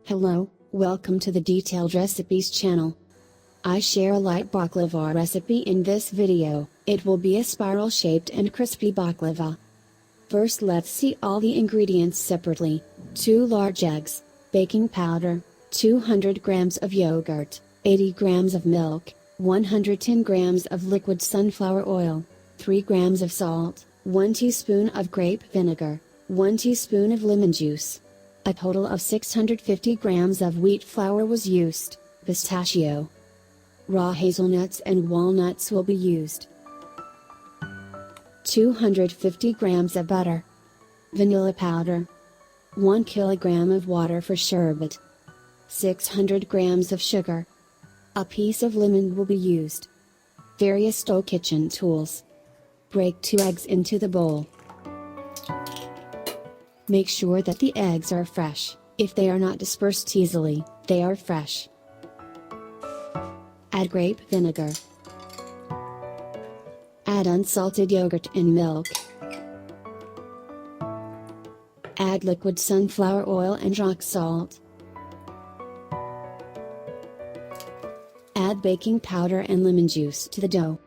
Hello, welcome to the Detailed Recipes channel. I share a light baklava recipe in this video. It will be a spiral shaped and crispy baklava. First let's see all the ingredients separately. 2 large eggs, baking powder, 200 grams of yogurt, 80 grams of milk, 110 grams of liquid sunflower oil, 3 grams of salt, 1 teaspoon of grape vinegar, 1 teaspoon of lemon juice. A total of 650 grams of wheat flour was used. Pistachio, raw hazelnuts and walnuts will be used. 250 grams of butter, vanilla powder, 1 kilogram of water for sherbet, 600 grams of sugar. A piece of lemon will be used. Various dough kitchen tools. Break 2 eggs into the bowl. Make sure that the eggs are fresh. If they are not dispersed easily, they are fresh. Add grape vinegar. Add unsalted yogurt and milk. Add liquid sunflower oil and rock salt. Add baking powder and lemon juice to the dough.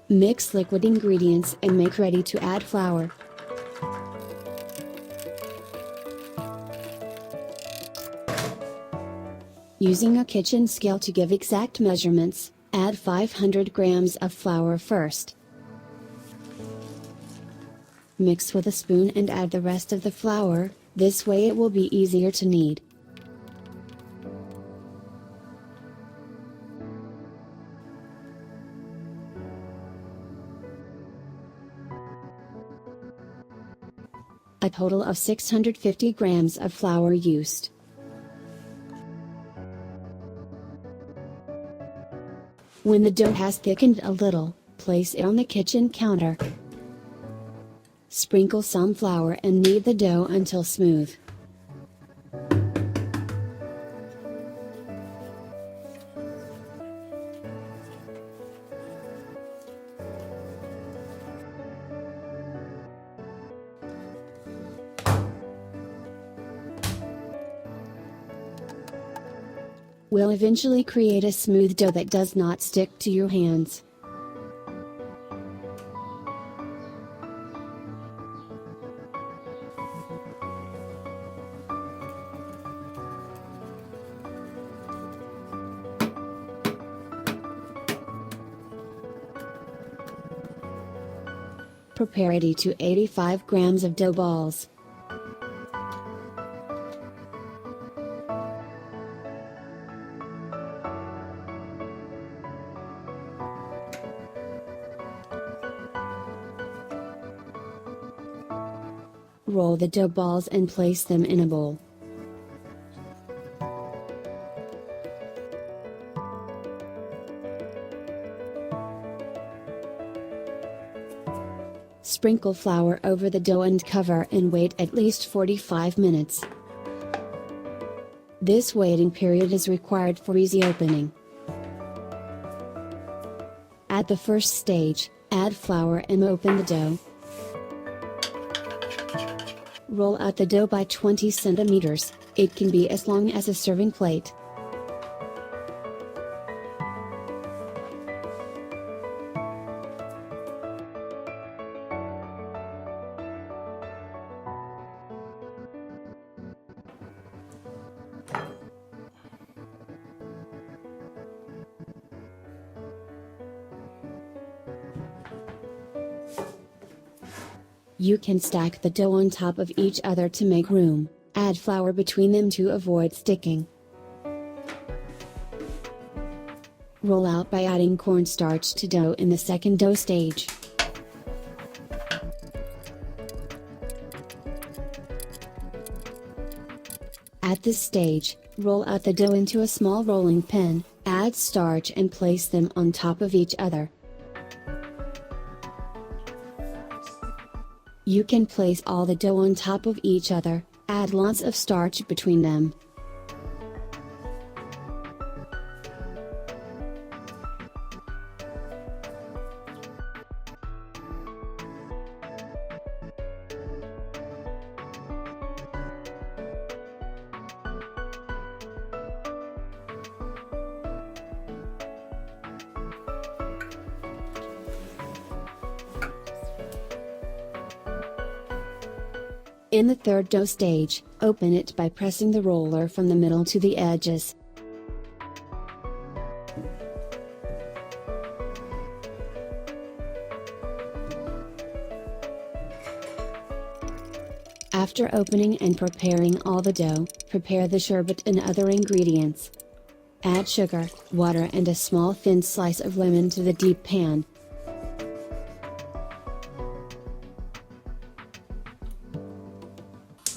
Mix liquid ingredients and make ready to add flour. Using a kitchen scale to give exact measurements, add 500 grams of flour first. Mix with a spoon and add the rest of the flour, this way it will be easier to knead. A total of 650 grams of flour used. When the dough has thickened a little, place it on the kitchen counter. Sprinkle some flour and knead the dough until smooth. Will eventually create a smooth dough that does not stick to your hands. Prepare 80 to 85 grams of dough balls. Roll the dough balls and place them in a bowl. Sprinkle flour over the dough and cover and wait at least 45 minutes. This waiting period is required for easy opening. At the first stage, add flour and open the dough. Roll out the dough by 20 centimeters, it can be as long as a serving plate. You can stack the dough on top of each other to make room, add flour between them to avoid sticking. Roll out by adding cornstarch to dough in the second dough stage. At this stage, roll out the dough into a small rolling pin, add starch and place them on top of each other. You can place all the dough on top of each other, add lots of starch between them. In the third dough stage, open it by pressing the roller from the middle to the edges. After opening and preparing all the dough, prepare the sherbet and other ingredients. Add sugar, water and a small thin slice of lemon to the deep pan.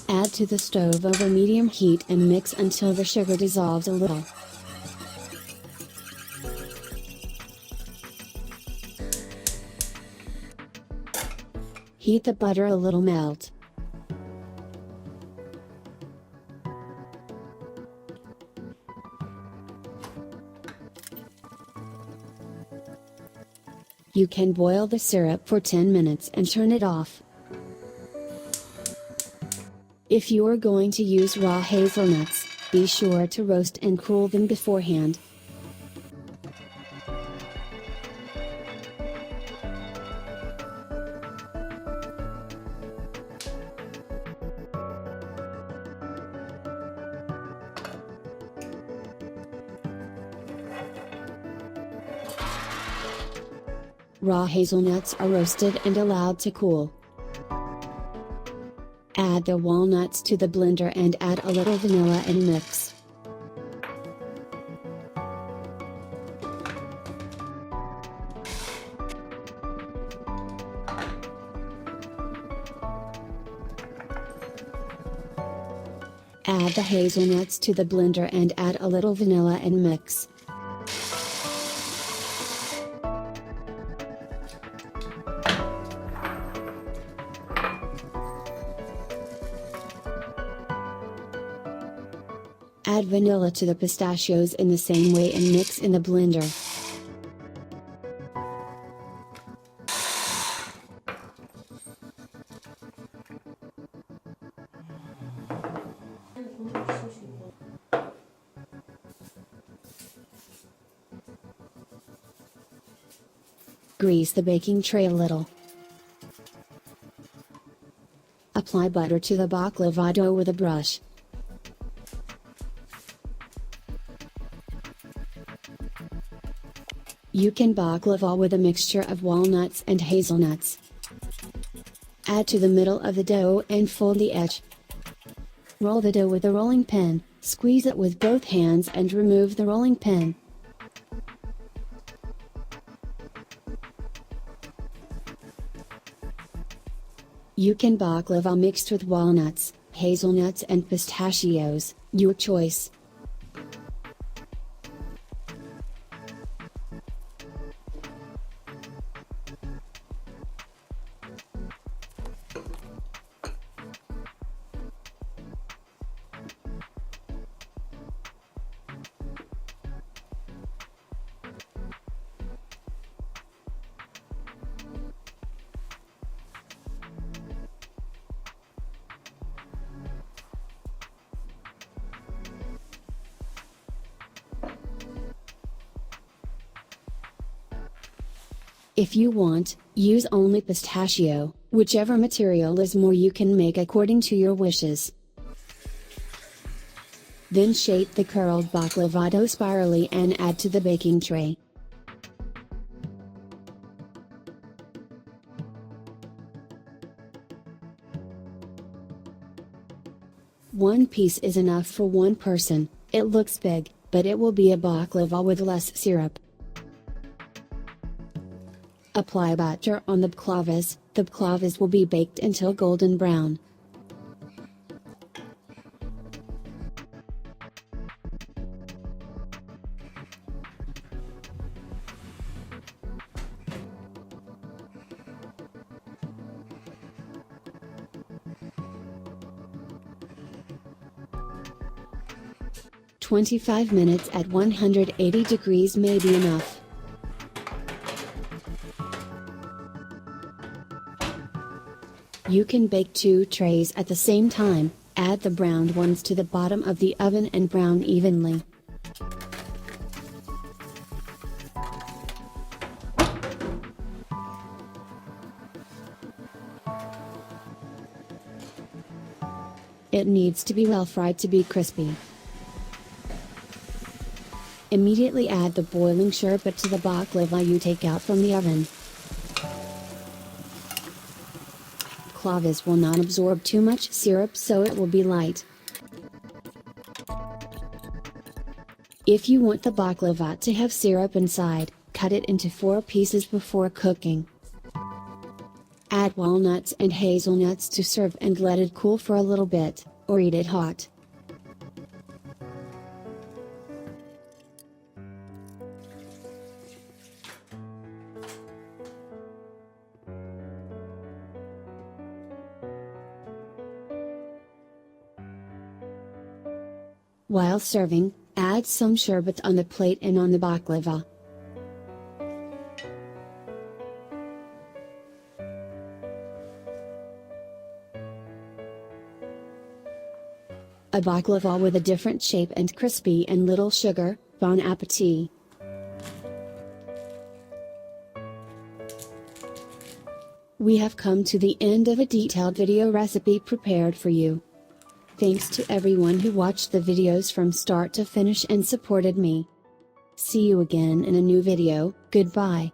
Add to the stove over medium heat and mix until the sugar dissolves a little. Heat the butter a little melt. You can boil the syrup for 10 minutes and turn it off. If you are going to use raw hazelnuts, be sure to roast and cool them beforehand. Raw hazelnuts are roasted and allowed to cool. Add the walnuts to the blender and add a little vanilla and mix. Add the hazelnuts to the blender and add a little vanilla and mix. Add vanilla to the pistachios in the same way and mix in the blender. Grease the baking tray a little. Apply butter to the baklava dough with a brush. You can baklava with a mixture of walnuts and hazelnuts. Add to the middle of the dough and fold the edge. Roll the dough with a rolling pin, squeeze it with both hands and remove the rolling pin. You can baklava mixed with walnuts, hazelnuts and pistachios, your choice. If you want, use only pistachio, whichever material is more you can make according to your wishes. Then shape the curled baklava dough spirally and add to the baking tray. One piece is enough for one person. It looks big, but it will be a baklava with less syrup. Apply batter on the baklavas. The baklavas will be baked until golden brown. "25 minutes at 180 degrees may be enough. You can bake 2 trays at the same time. Add the browned ones to the bottom of the oven and brown evenly. It needs to be well fried to be crispy. Immediately add the boiling sherbet to the baklava you take out from the oven. Baklavas will not absorb too much syrup, so it will be light. If you want the baklava to have syrup inside, cut it into 4 pieces before cooking. Add walnuts and hazelnuts to serve and let it cool for a little bit, or eat it hot. While serving, add some sherbet on the plate and on the baklava. A baklava with a different shape and crispy and little sugar, bon appetit! We have come to the end of a detailed video recipe prepared for you. Thanks to everyone who watched the videos from start to finish and supported me. See you again in a new video. Goodbye.